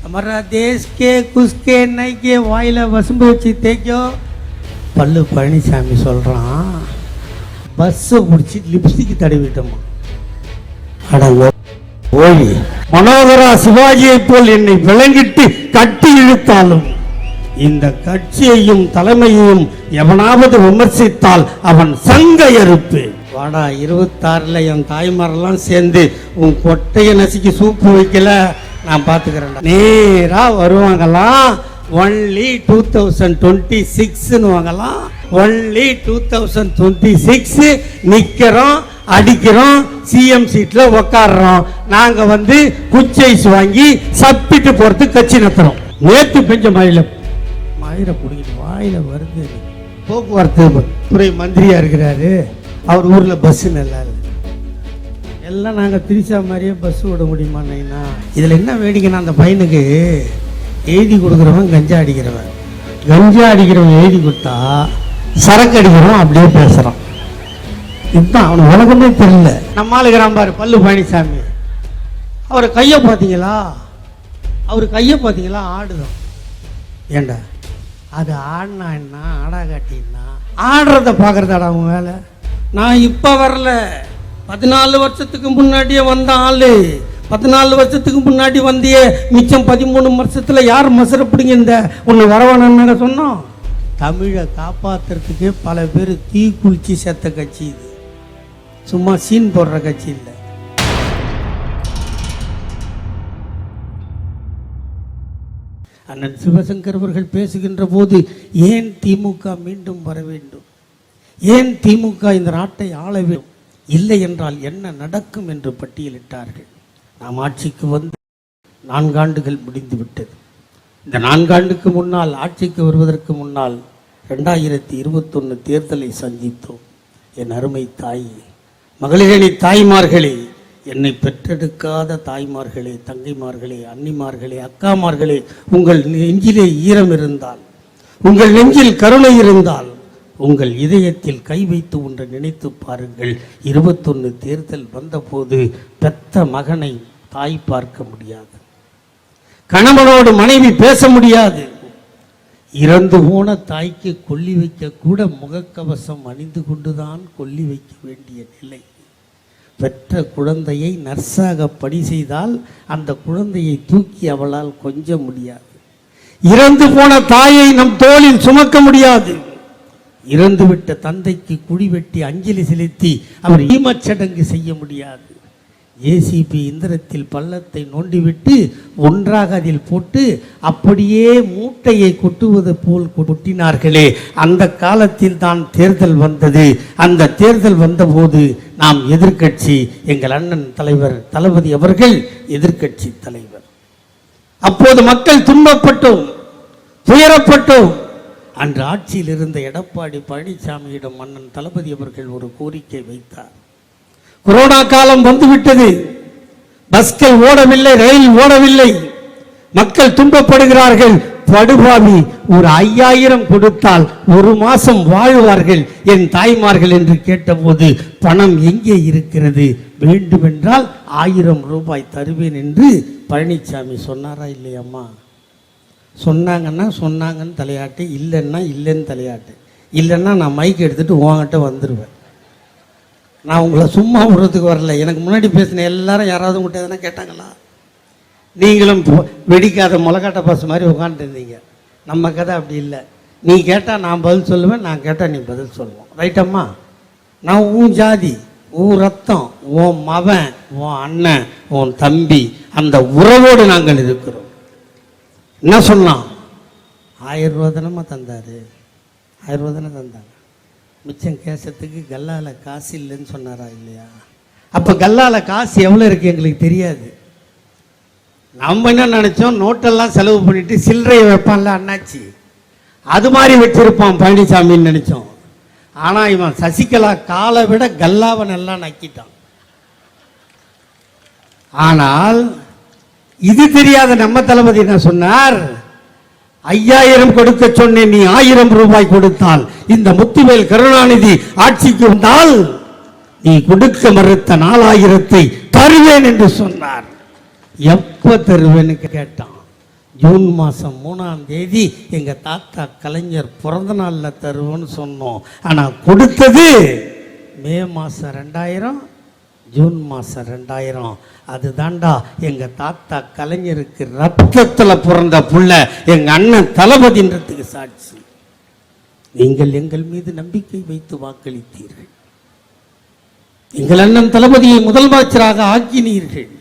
हमारा देश के कुछ के नहीं के வாயில வசம்பு வச்சு தேய்க்கோ. பல்லு பழனிசாமி சொல்றான், பஸ்ஸை பிடிச்சி லிப்ஸ்டிக் தடவிட்டோமா. அட ஓய், மனோகரா சிவாஜியை போல் என்னை விளங்கிட்டு கட்டி இழுத்தாலும் இந்த கட்சியையும் தலைமையையும் எவனாவது விமர்சித்தால் அவன் சங்க எருப்பு. வாடா 26 என் தாய்மாரெல்லாம் சேர்ந்து உன் கொட்டையை நசுக்கி சூப்பு வைக்கல, நான் பார்த்துக்கிறேன். நேரா வருவாங்களாம், ஒன்லி 2026 வாங்கலாம். ஒன்லி 2026 நிக்கிறோம், அடிக்கிறோம், சிஎம் சீட்ல உக்காடுறோம். நாங்க வந்து குச்சைஸ் வாங்கி சப்பிட்டு போறது கட்சி நடத்துறோம். நேற்று பெஞ்ச மழையில மழையில பிடிக்கிட்டு வாயில வருது. போக்குவரத்து துறை மந்திரியா இருக்கிறாரு, அவர் ஊர்ல பஸ் நல்லா இருக்கு. எல்லாம் நாங்கள் திரிச்சா மாதிரியே பஸ் விட முடியுமாண்ணா? இதில் என்ன வேடிக்கைன்னா, அந்த பையனுக்கு எழுதி கொடுக்குறவன் கஞ்சா அடிக்கிறவன், கஞ்சா அடிக்கிறவன் எழுதி கொடுத்தா சரக்கு அடிக்கிறவன் அப்படியே பேசுகிறான். இதுதான் அவனுக்கு உலகமே தெரியல. நம்ம ஆளுகிறான் பாரு பல்லு பழனிசாமி, அவர் கையை பார்த்தீங்களா? அவர் கையை பார்த்தீங்களா? ஆடுதான். ஏண்டா அது ஆடினா என்ன, ஆடா காட்டினா ஆடுறத பார்க்குறதாடா அவன் வேலை. நான் இப்போ வரல, 14 வருஷத்துக்கு முன்னாடியே வந்த ஆளு. 14 வருஷத்துக்கு முன்னாடி வந்தியே, மிச்சம் 13 வருஷத்துல யார் மசரப்பிடிங்க இந்த ஒன்று வரவானு சொன்னோம். தமிழை காப்பாற்றுறதுக்கே பல பேர் தீ குளிச்சு செத்த கட்சி இது, சும்மா சீன் போடுற கட்சி இல்லை. அண்ணன் சிவசங்கர் அவர்கள் பேசுகின்ற போது ஏன் திமுக மீண்டும் வர வேண்டும், ஏன் திமுக இந்த நாட்டை ஆள வேண்டும், இல்லை என்றால் என்ன நடக்கும் என்று பட்டியலிட்டார்கள். நாம் ஆட்சிக்கு வந்து 4 ஆண்டுகள் முடிந்து விட்டது. இந்த 4 ஆண்டுக்கு முன்னால், ஆட்சிக்கு வருவதற்கு முன்னால் 2021 தேர்தலை சந்தித்தோம். என் அருமை தாய் மகளிரணி தாய்மார்களே, என்னை பெற்றெடுக்காத தாய்மார்களே, தங்கைமார்களே, அன்னிமார்களே, அக்காமார்களே, உங்கள் நெஞ்சிலே ஈரம் இருந்தால், உங்கள் நெஞ்சில் கருணை இருந்தால், உங்கள் இதயத்தில் கை வைத்து ஒன்று நினைத்து பாருங்கள். 21 தேர்தல் வந்தபோது பெத்த மகனை தாய் பார்க்க முடியாது, கணவனோடு மனைவி பேச முடியாது. இறந்து போன தாய்க்கு கொல்லி வைக்க கூட முகக்கவசம் அணிந்து கொண்டுதான் கொல்லி வைக்க வேண்டிய நிலை. பெற்ற குழந்தையை நர்ஸாக பணி செய்தால் அந்த குழந்தையை தூக்கி அவளால் கொஞ்ச முடியாது. இறந்து போன தாயை நம் தோளில் சுமக்க முடியாது. இறந்துவிட்ட தந்தைக்கு குழி வெட்டி அஞ்சலி செலுத்தி அவர் ஈமச்சடங்கு செய்ய முடியாது. ஏசிபி இந்திரத்தில் பள்ளத்தை நோண்டிவிட்டு ஒன்றாக அதில் போட்டு அப்படியே மூட்டையை கொட்டுவது போல் கொட்டினார்களே, அந்த காலத்தில் தான் தேர்தல் வந்தது. அந்த தேர்தல் வந்தபோது நாம் எதிர்கட்சி, எங்கள் அண்ணன் தலைவர் தளபதி அவர்கள் எதிர்கட்சி தலைவர். அப்போது மக்கள் துன்பப்பட்டோம், துயரப்பட்டோம். அன்று ஆட்சியில் இருந்த எடப்பாடி பழனிசாமியிடம் அண்ணன் தளபதி அவர்கள் ஒரு கோரிக்கை வைத்தார். கொரோனா காலம் வந்துவிட்டது, பஸ்கள் ஓடவில்லை, ரயில் ஓடவில்லை, மக்கள் துன்பப்படுகிறார்கள். படுபாவி ஒரு 5000 கொடுத்தால் 1 மாசம் வாழ்வார்கள் என் தாய்மார்கள் என்று கேட்டபோது, பணம் எங்கே இருக்கிறது, வேண்டுமென்றால் 1000 ரூபாய் தருவேன் என்று பழனிசாமி சொன்னாரா இல்லையம்மா? சொன்னாங்கன்னா சொன்னாங்கன்னு தலையாட்டு, இல்லைன்னா இல்லைன்னு தலையாட்டு. இல்லைன்னா நான் மைக் எடுத்துட்டு உங்ககிட்ட வந்துடுவேன். நான் உங்களை சும்மா விடுறதுக்கு வரல. எனக்கு முன்னாடி பேசின எல்லாரும் யாராவது உங்கள்கிட்ட எதனா கேட்டாங்களா? நீங்களும் வெடிக்காத முளைக்காட்ட பாசு மாதிரி உட்காந்துருந்தீங்க. நம்ம கதை அப்படி இல்லை. நீ கேட்டால் நான் பதில் சொல்லுவேன், நான் கேட்டால் நீ பதில் சொல்லுவோம். ரைட்டம்மா? நான் உன் ஜாதி, உன் ரத்தம், உன் மவன், உன் அண்ணன், உன் தம்பி, அந்த உறவோடு நாங்கள் இருக்கிறோம். என்ன சொன்னான்? 1000 ரூபா தானம்மா தந்தார், 1000 ரூபா தானே தந்தாங்க. மிச்சம் கேசத்துக்கு கல்லால காசு இல்லைன்னு சொன்னாரா இல்லையா? அப்போ கல்லால காசு எவ்வளோ இருக்குது எங்களுக்கு தெரியாது. நம்ம என்ன நினச்சோம், நோட்டெல்லாம் செலவு பண்ணிட்டு சில்லறையை வைப்பான்ல அண்ணாச்சி, அது மாதிரி வச்சிருப்பான் பழனிசாமின்னு நினச்சோம். ஆனால் இவன் சசிகலா காலை விட கல்லாவன் எல்லாம் நக்கிட்டான். ஆனால் இது தெரியாத நம்ம தளபதி என்ன சொன்னார்? 5000 கொடுக்க சொன்னேன், நீ 1000 ரூபாய் கொடுத்தால் இந்த முத்துவேல் கருணாநிதி ஆட்சிக்கு வந்தால் நீ கொடுக்க மறுத்த 4000 தருவேன் என்று சொன்னார். எப்ப தருவேன்னு கேட்டான். ஜூன் மாதம் 3ஆம் தேதி எங்கள் தாத்தா கலைஞர் பிறந்த நாளில் தருவோன்னு சொன்னோம். ஆனால் கொடுத்தது மே மாதம் 2000, ஜூன் மாதம் 2000. அதுதான்டா எங்கள் தாத்தா கலைஞருக்கு ரத்தத்தில் பிறந்த புள்ள, எங்கள் அண்ணன் தளபதின்றதுக்கு சாட்சி. நீங்கள் எங்கள் மீது நம்பிக்கை வைத்து வாக்களித்தீர்கள். எங்கள் அண்ணன் தளபதியை முதலமைச்சராக ஆக்கினீர்கள்.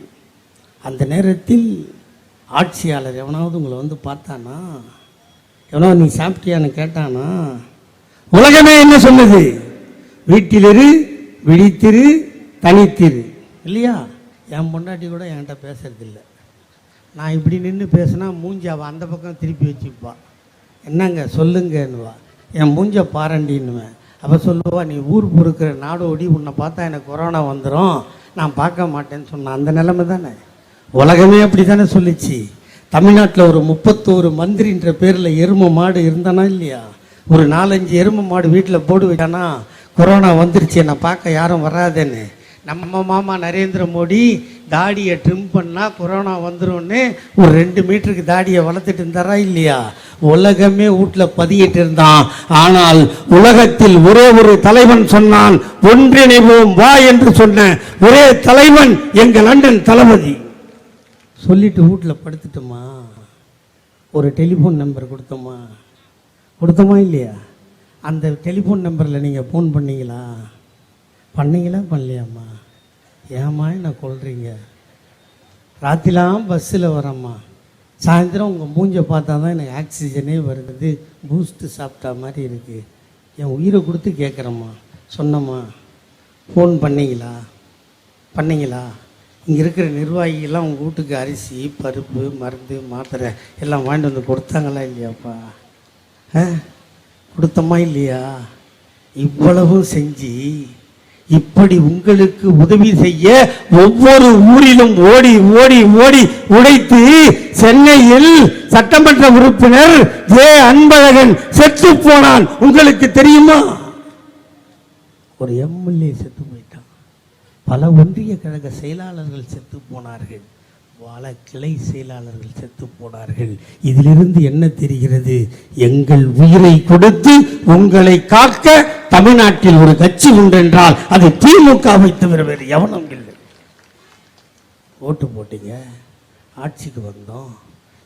அந்த நேரத்தில் ஆட்சியாளர் எவனாவது உங்களை வந்து பார்த்தானா? எவனாவது நீ சாப்பிட்டியான்னு கேட்டானா? உலகமே என்ன சொன்னது? வீட்டிலிரு, விழித்திரு, தனித்திரு, இல்லையா? என் பொண்டாட்டி கூட என்கிட்ட பேசுறதில்லை. நான் இப்படி நின்று பேசினா மூஞ்சாவை அந்த பக்கம் திருப்பி வச்சுப்பா. என்னங்க சொல்லுங்கன்னுவா. என் மூஞ்ச பாரண்டின்னுவேன். அப்போ சொல்லுவா, நீ ஊர் பொறுக்கிற நாடோடி, உன்னை பார்த்தா எனக்கு கொரோனா வந்துடும், நான் பார்க்க மாட்டேன்னு சொன்னேன். அந்த நிலைமை தானே. உலகமே அப்படி தானே சொல்லிச்சு. தமிழ்நாட்டில் ஒரு 31 மந்திரின்ற பேரில் எருமை மாடு இருந்தானா இல்லையா? ஒரு 4-5 எருமை மாடு வீட்டில் போடு வச்சானா கொரோனா வந்துருச்சு, என்னை பார்க்க யாரும் வராதேன்னு. நம்ம மாமா நரேந்திர மோடி தாடியை ட்ரிம் பண்ணால் கொரோனா வந்துடும்னு ஒரு 2 மீட்டருக்கு தாடியை வளர்த்துட்டு இருந்தாரா இல்லையா? உலகமே வீட்டில் பதியிட்டு இருந்தான். ஆனால் உலகத்தில் ஒரே ஒரு தலைவன் சொன்னான், ஒன்றிணைவோம் வா என்று சொன்ன ஒரே தலைவன் எங்கள் அண்ணன் தளபதி. சொல்லிட்டு வீட்டில் படுத்துட்டோமா? ஒரு டெலிஃபோன் நம்பர் கொடுத்தோமா இல்லையா? அந்த டெலிஃபோன் நம்பரில் நீங்கள் ஃபோன் பண்ணீங்களா? பண்ணலையாம்மா? ஏம்மா என்ன கொள்றீங்க? ராத்திரிலாம் பஸ்ஸில் வரம்மா, சாயந்தரம் உங்கள் மூஞ்சை பார்த்தா தான் எனக்கு ஆக்சிஜனே வருது, பூஸ்ட்டு சாப்பிட்டா மாதிரி இருக்குது. என் உயிரை கொடுத்து கேட்குறம்மா. சொன்னம்மா. ஃபோன் பண்ணீங்களா? இங்கே இருக்கிற நிர்வாகிகள்லாம் உங்கள் வீட்டுக்கு அரிசி, பருப்பு, மருந்து, மாத்திரை எல்லாம் வாங்கிட்டு வந்து கொடுத்தாங்களா இல்லையாப்பா? கொடுத்தோமா இல்லையா? இவ்வளவும் செஞ்சு இப்படி உங்களுக்கு உதவி செய்ய ஒவ்வொரு ஊரிலும் ஓடி ஓடி ஓடி உழைத்து சென்னையில் சட்டமன்ற உறுப்பினர் ஜே அன்பழகன் செத்து போனான். உங்களுக்கு தெரியுமா? ஒரு எம்எல்ஏ செத்து போயிட்டான். பல ஒன்றிய கழக செயலாளர்கள் செத்து போனார்கள். பல கிளை செயலாளர்கள் செத்து போனார்கள். இதிலிருந்து என்ன தெரிகிறது? எங்கள் உயிரை கொடுத்து உங்களை காக்க தமிழ்நாட்டில் ஒரு கட்சி உண்டென்றால் அது திமுகவை தவிர வேறு எவனும் இல்லை. ஓட்டு போட்டீங்க, ஆட்சிக்கு வந்தோம்.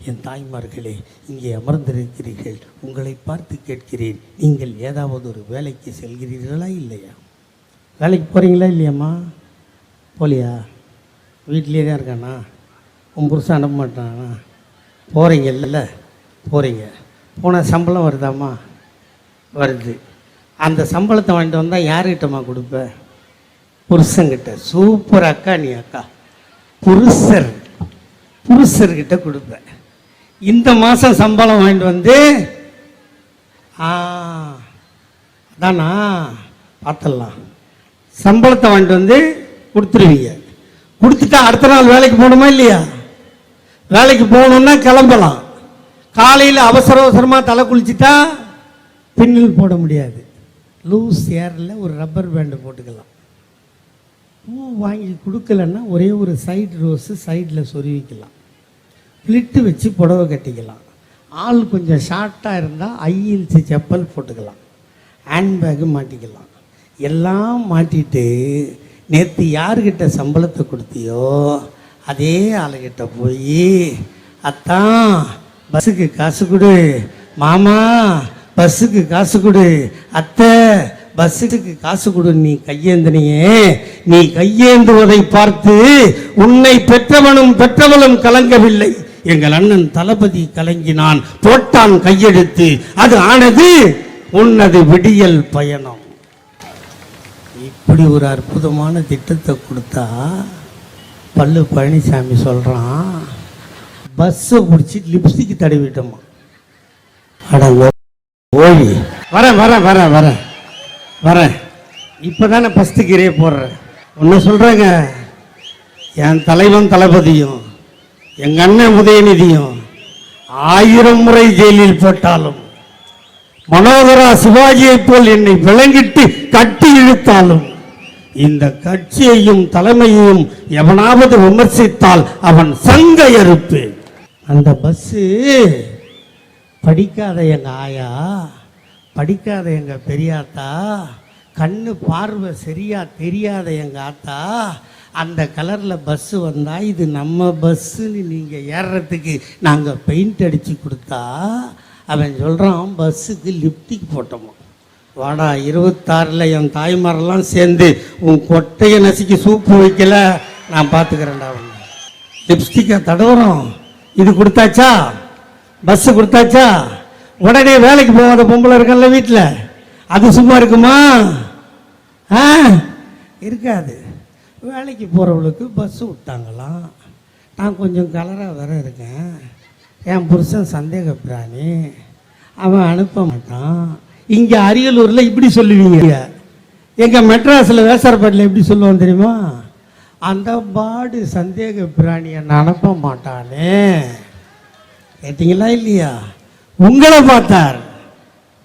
என் தாய்மார்களே, இங்கே அமர்ந்திருக்கிறீர்கள். உங்களை பார்த்து கேட்கிறேன், நீங்கள் ஏதாவது ஒரு வேலைக்கு செல்கிறீர்களா இல்லையா? வேலைக்கு போகிறீங்களா இல்லையாம்மா? போலியா? வீட்லேயே தான் இருக்கானா? உன் புருஷன் அனுப்ப மாட்டானா? போகிறீங்க இல்லைல்ல? போகிறீங்க, போனால் சம்பளம் வருதாம்மா? வருது. அந்த சம்பளத்தை வாங்கிட்டு வந்தால் யார்கிட்டம்மா கொடுப்ப? புருஷங்கிட்ட. சூப்பர் அக்கா, நீ அக்கா. புருஷர்கிட்ட கொடுப்ப. இந்த மாதம் சம்பளம் வாங்கிட்டு வந்து அதானா பார்த்துடலாம். சம்பளத்தை வாங்கிட்டு வந்து கொடுத்துருவீங்க. கொடுத்துட்டா அடுத்த நாள் வேலைக்கு போகணுமா இல்லையா? வேலைக்கு போகணுன்னா கிளம்பலாம். காலையில் அவசரமாக தலை குளிச்சுட்டா பின்னில் போட முடியாது. லூஸ் ஏரில் ஒரு ரப்பர் பேண்டு போட்டுக்கலாம். பூ வாங்கி கொடுக்கலன்னா ஒரே ஒரு சைடு ரோஸு சைடில் சொருவிக்கலாம். ஃப்ளிட்டு வச்சு புடவை கட்டிக்கலாம். ஆள் கொஞ்சம் ஷார்ட்டாக இருந்தால் ஐயில்சி செப்பல் போட்டுக்கலாம். ஹேண்ட்பேக்கு மாட்டிக்கலாம். எல்லாம் மாட்டிட்டு நேற்று யார்கிட்ட சம்பளத்தை கொடுத்தியோ அதே ஆளுகிட்ட போய், அத்தான் பஸ்ஸுக்கு காசு கொடு, மாமா பஸ்ஸுக்கு காசு கொடு, அத்தை பஸ்ஸுக்கு காசு கொடு, நீ கையேந்தினியே. நீ கையேந்துவதை பார்த்து உன்னை பெற்றவளும் கலங்கவில்லை. எங்கள் அண்ணன் தளபதி கலங்கினான், போட்டான் கையெழுத்து. அது ஆனது உன்னது விடியல் பயணம். இப்படி ஒரு அற்புதமான திட்டத்தை கொடுத்தா பல்லு பழனிசாமி சொல்றான், பஸ்ஸை பிடிச்சி லிப்ஸ்டிக் தடவிட்டோமா? அட ஓய், வரேன். இப்போதானே ஃபஸ்ட்டு கிரே போடுறேன். ஒன்று சொல்கிறேங்க, என் தலைவன் தளபதியும் எங்கள் அண்ணன் உதயநிதியும் 1000 முறை ஜெயிலில் போட்டாலும், மனோகரா சிவாஜியை போல் என்னை விளங்கிட்டு கட்டி இழுத்தாலும், இந்த கட்சியையும் தலைமையையும் எவனாவது விமர்சித்தால் அவன் சங்க அறுப்பு. அந்த பஸ்ஸு படிக்காத எங்கள் ஆயா, படிக்காத எங்கள் பெரியாத்தா, கண்ணு பார்வை சரியாக தெரியாத எங்கள் ஆத்தா, அந்த கலரில் பஸ்ஸு வந்தால் இது நம்ம பஸ்ஸுன்னு நீங்கள் ஏறுறதுக்கு நாங்கள் பெயிண்ட் அடித்து கொடுத்தா அவன் சொல்கிறான் பஸ்ஸுக்கு லிப்டிக் போட்டோமா. வாடா 26ல் என் தாய்மாரெல்லாம் சேர்ந்து உன் கொட்டையை நசுக்கி சூப்பு வைக்கல, நான் பார்த்துக்கிறேன்டா. அவன் லிப்ஸ்டிக்கை தடவுறோம், இது கொடுத்தாச்சா, பஸ்ஸு கொடுத்தாச்சா, உடனே வேலைக்கு போகாத பொம்பளை இருக்கல வீட்டில், அது சும்மா இருக்குமா? இருக்காது. வேலைக்கு போகிறவளுக்கு பஸ்ஸு விட்டாங்களாம். நான் கொஞ்சம் கலராக வேற இருக்கேன், என் புருஷன் சந்தேக பிராணி, அவன் அனுப்ப மாட்டான். இங்கே அரியலூரில் இப்படி சொல்லுவீங்க, எங்கள் மெட்ராஸில் வேசார்பாட்டில் எப்படி சொல்லுவோம் தெரியுமா? அந்த பாடு சந்தேக பிராணியை அனுப்ப மாட்டானே. கேட்டீங்களா இல்லையா? உங்களை பார்த்தார்.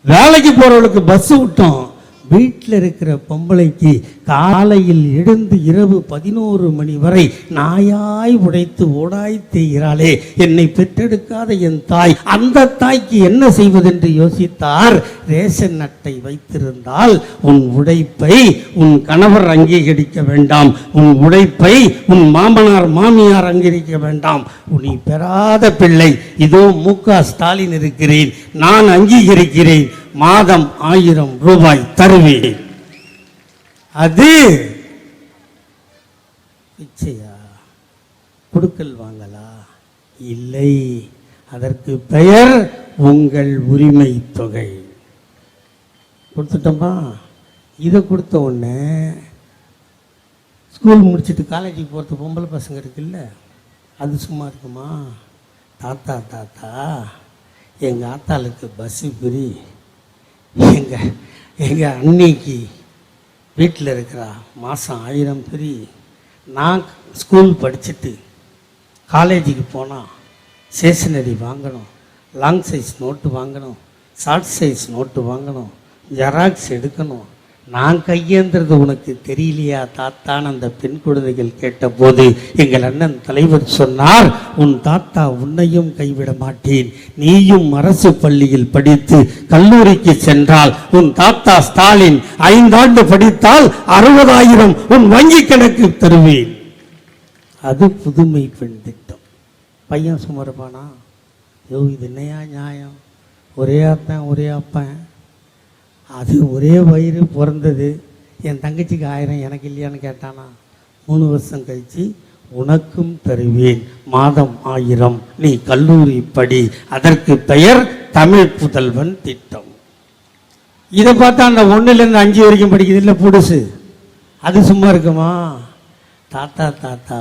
வேலைக்கு போகிறவளுக்கு பஸ்ஸு விட்டோம், வீட்டில் இருக்கிற பொம்பளைக்கு காலையில் எழுந்து இரவு 11 மணி வரை நாயாய் உடைத்து ஓடாய் தேய்கிறாளே, என்னை பெற்றெடுக்காத என் தாய், அந்த தாய்க்கு என்ன செய்வதென்று யோசித்தார். ரேஷன் அட்டை வைத்திருந்தால் உன் உழைப்பை உன் கணவர் அங்கீகரிக்க வேண்டாம், உன் உழைப்பை உன் மாமனார் மாமியார் அங்கீகரிக்க வேண்டாம், நீ பெறாத பிள்ளை, இதோ மு.க. ஸ்டாலின் இருக்கிறேன், நான் அங்கீகரிக்கிறேன், மாதம் 1000 ரூபாய் தருவேன். அது பிச்சையா? கொடுக்கல் வாங்கலா? இல்லை, அதற்கு பெயர் உங்கள் உரிமை தொகை. கொடுத்துட்டோமா? இதை கொடுத்த உடனே ஸ்கூல் முடிச்சுட்டு காலேஜுக்கு போகிறது பொம்பளை பசங்க இருக்குல்ல, அது சும்மா இருக்குமா? தாத்தா தாத்தா எங்கள் ஆத்தாளுக்கு பஸ்ஸு ஃப்ரீ, எங்கள் அன்னைக்கு வீட்டில் இருக்கிறா மாதம் 1000 ஃப்ரீ. நான் ஸ்கூல் படிச்சுட்டு காலேஜுக்கு போனால் ஸ்டேஷனரி வாங்கணும், லாங் சைஸ் நோட்டு வாங்கணும், ஷார்ட் சைஸ் நோட்டு வாங்கணும், ஜெராக்ஸ் எடுக்கணும், நான் கையேந்திரது உனக்கு தெரியலையா தாத்தான்னு அந்த பெண் குழந்தைகள் கேட்டபோது எங்கள் அண்ணன் தலைவர் சொன்னார், உன் தாத்தா உன்னையும் கைவிட மாட்டேன், நீயும் அரசு பள்ளியில் படித்து கல்லூரிக்கு சென்றால் உன் தாத்தா ஸ்டாலின் 5 ஆண்டு படித்தால் 60,000 உன் வங்கி கணக்கு தருவேன். அது புதுமை பெண் திட்டம். பையன் சுமரப்பானா? யோ, இது என்னையா நியாயம்? ஒரே அப்பன் ஒரே அப்பன், அது ஒரே வயிறு பிறந்தது, என் தங்கச்சிக்கு 1000 எனக்கு இல்லையான்னு கேட்டானா? 3 வருஷம் கழிச்சு உனக்கும் தருவேன், மாதம் 1000, நீ கல்லூரி படி, அதற்கு பெயர் தமிழ் புதல்வன் திட்டம். இதை பார்த்தா அந்த 1லேருந்து 5 வரைக்கும் படிக்குது இல்லை புதுசு, அது சும்மா இருக்குமா? தாத்தா தாத்தா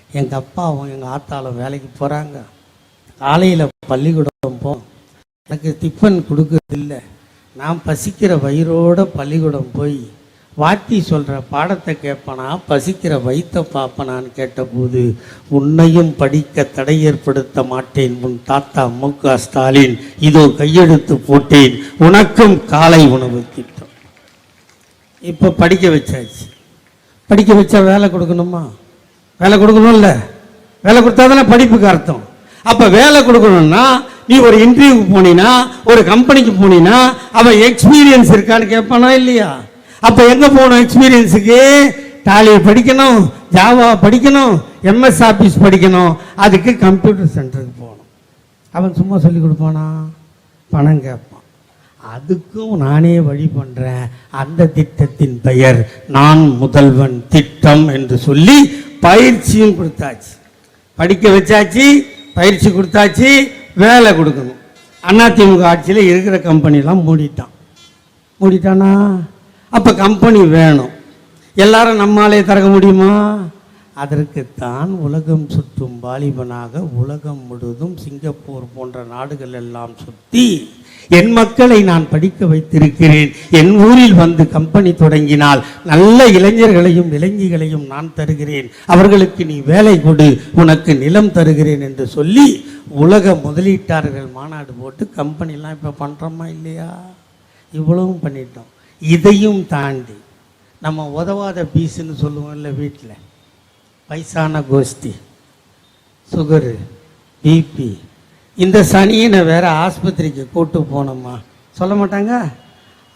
எங்கள் அப்பாவும் எங்கள் ஆத்தாலும் வேலைக்கு போகிறாங்க, காலையில் பள்ளிக்கூடம் போ, எனக்கு டிஃபன் கொடுக்கறதில்லை, நான் பசிக்கிற வயிறோட பள்ளிக்கூடம் போய் வாட்டி சொல்கிற பாடத்தை கேட்பனா, பசிக்கிற வயிற்றை பார்ப்பனான்னு கேட்டபோது உன்னையும் படிக்க தடை ஏற்படுத்த மாட்டேன், உன் தாத்தா மு.க. ஸ்டாலின் இதோ கையெழுத்து போட்டேன், உனக்கும் காலை உணவு திட்டம். இப்போ படிக்க வச்சாச்சு. படிக்க வச்சா வேலை கொடுக்கணுமா? வேலை கொடுக்கணும்ல, வேலை கொடுத்தா தானே படிப்புக்கு அர்த்தம். அப்போ வேலை கொடுக்கணும்னா நீ ஒரு இன்டர்வியூக்கு போனீன்னா, ஒரு கம்பெனிக்கு போனீன்னா அவன் எக்ஸ்பீரியன்ஸ் இருக்கான்னு கேட்பானா இல்லையா? அப்போ எங்கே போகணும் எக்ஸ்பீரியன்ஸுக்கு? டாலி படிக்கணும், ஜாவா படிக்கணும், எம்எஸ் ஆஃபீஸ் படிக்கணும், அதுக்கு கம்ப்யூட்டர் சென்டருக்கு போகணும். அவன் சும்மா சொல்லி கொடுப்பானா? பணம் கேட்பான். அதுக்கும் நானே வழி பண்ணுறேன். அந்த திட்டத்தின் பெயர் நான் முதல்வன் திட்டம் என்று சொல்லி பயிற்சியும் கொடுத்தாச்சு. படிக்க வச்சாச்சு, பயிற்சி கொடுத்தாச்சு, வேலை கொடுக்கணும். அதிமுக ஆட்சியில் இருக்கிற கம்பெனிலாம் மூடிட்டானா? அப்போ கம்பெனி வேணும், எல்லாரும் நம்மாலே திறக்க முடியுமா? அதற்குத்தான் உலகம் சுற்றும் வாலிபனாக உலகம் முழுவதும் சிங்கப்பூர் போன்ற நாடுகள் எல்லாம் சுற்றி என் மக்களை நான் படிக்க வைத்திருக்கிறேன். என் ஊரில் வந்து கம்பெனி தொடங்கினால் நல்ல இளைஞர்களையும் இளைஞர்களையும் நான் தருகிறேன், அவர்களுக்கு நீ வேலை கொடு, உனக்கு நிலம் தருகிறேன் என்று சொல்லி உலக முதலீட்டாளர்கள் மாநாடு போட்டு கம்பெனிலாம் இப்போ பண்ணுறோமா இல்லையா? இவ்வளவும் பண்ணிட்டோம். இதையும் தாண்டி நம்ம உதவாத பீஸுன்னு சொல்லுவோம் இல்லை, வீட்டில் வயசான கோஷ்டி, சுகரு, பிபி. இந்த சனியனை வேற ஆஸ்பத்திரிக்கு கூட்டு போனோமா சொல்ல மாட்டாங்க.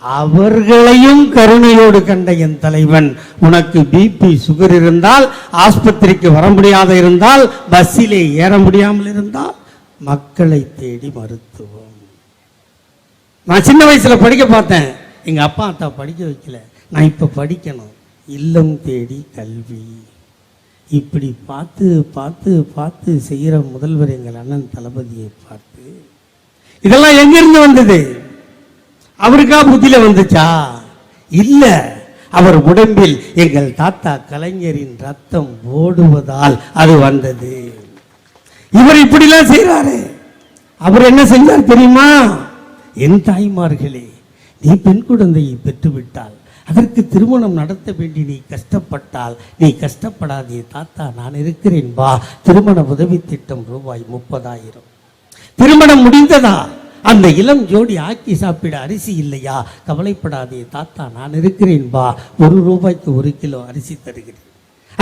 அவர்களையும் கருணையோடு கண்ட என் தலைவன், உனக்கு பிபி சுகர் இருந்தால், ஆஸ்பத்திரிக்கு வர முடியாத இருந்தால், பஸ்ஸிலே ஏற முடியாமல் இருந்தால், மக்களை தேடி மருத்துவம். நான் சின்ன வயசுல படிக்க பார்த்தேன், எங்க அப்பா அத்தா படிக்க வைக்கல, நான் இப்ப படிக்கணும். இல்லம் தேடி கல்வி. இப்படி பார்த்து பார்த்து பார்த்து செய்கிற முதல்வர் எங்கள் அண்ணன் தளபதியை பார்த்து, இதெல்லாம் எங்கிருந்து வந்தது? அவருக்கா புத்தியில வந்துச்சா? இல்ல, அவர் உடம்பில் எங்கள் தாத்தா கலைஞரின் ரத்தம் ஓடுவதால் அது வந்தது. இவர் இப்படிலாம் செய்யறாரு. அவர் என்ன செஞ்சார் தெரியுமா? என் தாய்மார்களே, நீ பெண் குழந்தையை பெற்றுவிட்டால், அதற்கு திருமணம் நடத்த வேண்டி நீ கஷ்டப்பட்டால், நீ கஷ்டப்படாதே, தாத்தா நான் இருக்கிறேன் வா. திருமண உதவி திட்டம் ரூபாய் 30,000. திருமணம் முடிந்ததா? அந்த இளம் ஜோடி ஆக்கி சாப்பிட அரிசி இல்லையா? கவலைப்படாதே தாத்தா நான் இருக்கிறேன் வா. 1 ரூபாய்க்கு 1 கிலோ அரிசி தருகிறேன்.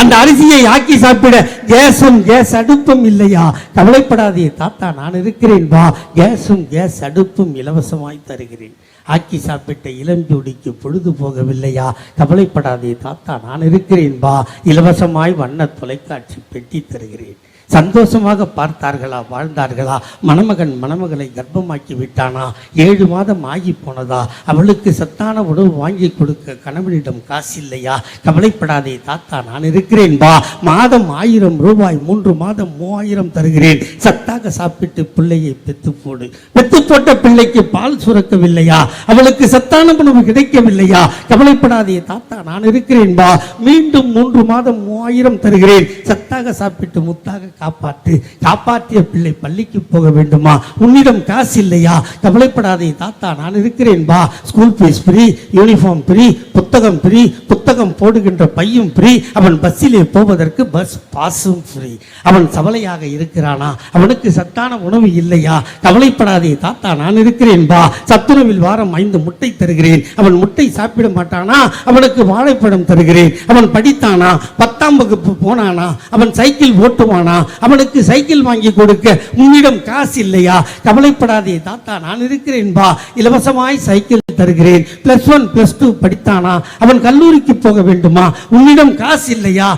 அந்த அரிசியை ஆக்கி சாப்பிட கேஸ் அடுப்பும் இல்லையா? கவலைப்படாதே தாத்தா நான் இருக்கிறேன் வா. கேஸ் அடுப்பும் இலவசமாய் தருகிறேன். ஆக்கி சாப்பிட்ட இளஞ்சோடிக்கு பொழுது போகவில்லையா? கவலைப்படாதே தாத்தா நான் இருக்கிறேன் வா. இலவசமாய் வண்ண தொலைக்காட்சி பெட்டி தருகிறேன். சந்தோஷமாக பார்த்தார்களா, வாழ்ந்தார்களா? மணமகன் மணமகளை கர்ப்பமாக்கி விட்டானா? 7 மாதம் ஆகி போனதா? அவளுக்கு சத்தான உணவு வாங்கி கொடுக்க கணவனிடம் காசு இல்லையா? கவலைப்படாதே தாத்தா நான் இருக்கிறேன் வா. மாதம் 1000 ரூபாய், 3 மாதம் 3000 தருகிறேன். சத்தாக சாப்பிட்டு பிள்ளையை பெத்து போடு. பெத்து போட்ட பிள்ளைக்கு பால் சுரக்கவில்லையா? அவளுக்கு சத்தான உணவு கிடைக்கவில்லையா? கவலைப்படாதே தாத்தா நான் இருக்கிறேன் வா. மீண்டும் 3 மாதம் 3000 தருகிறேன். சத்தாக சாப்பிட்டு முத்தாக காப்பாற்றிய பிள்ளை பள்ளிக்கு போக வேண்டுமா? உன்னிடம் காசு இல்லையா? கவலைப்படாதே தாத்தா நான் இருக்கிறேன் வா. School fees free, uniform free, புத்தகம் ஃப்ரீ, புத்தகம் போடுகின்ற பையும் ஃப்ரீ, அவன் பஸ்ஸிலே போவதற்கு பஸ் பாஸும் ஃப்ரீ. அவன் சவலையாக இருக்கிறானா? அவனுக்கு சத்தான உணவு இல்லையா? கவலைப்படாதே தாத்தா நான் இருக்கிறேன் வா. சத்துணவில் வாரம் 5 முட்டை தருகிறேன். அவன் முட்டை சாப்பிட மாட்டானா? அவனுக்கு வாழைப்பழம் தருகிறேன். அவன் படித்தானா? 10ஆம் வகுப்பு போனானா? அவன் சைக்கிள் ஓட்டுவானா? அவனுக்கு சைக்கிள் வாங்கி கொடுக்க உன்னிடம் காசு இல்லையா? கவலைப்படாதே தாத்தா நான் இருக்கிறேன் வா. இலவசமாய் சைக்கிள் தருகிறேன். +1 +2 படித்தானா? அவன் கல்லூரிக்கு போக வேண்டுமா? உன்னிடம் காசு இல்லையா?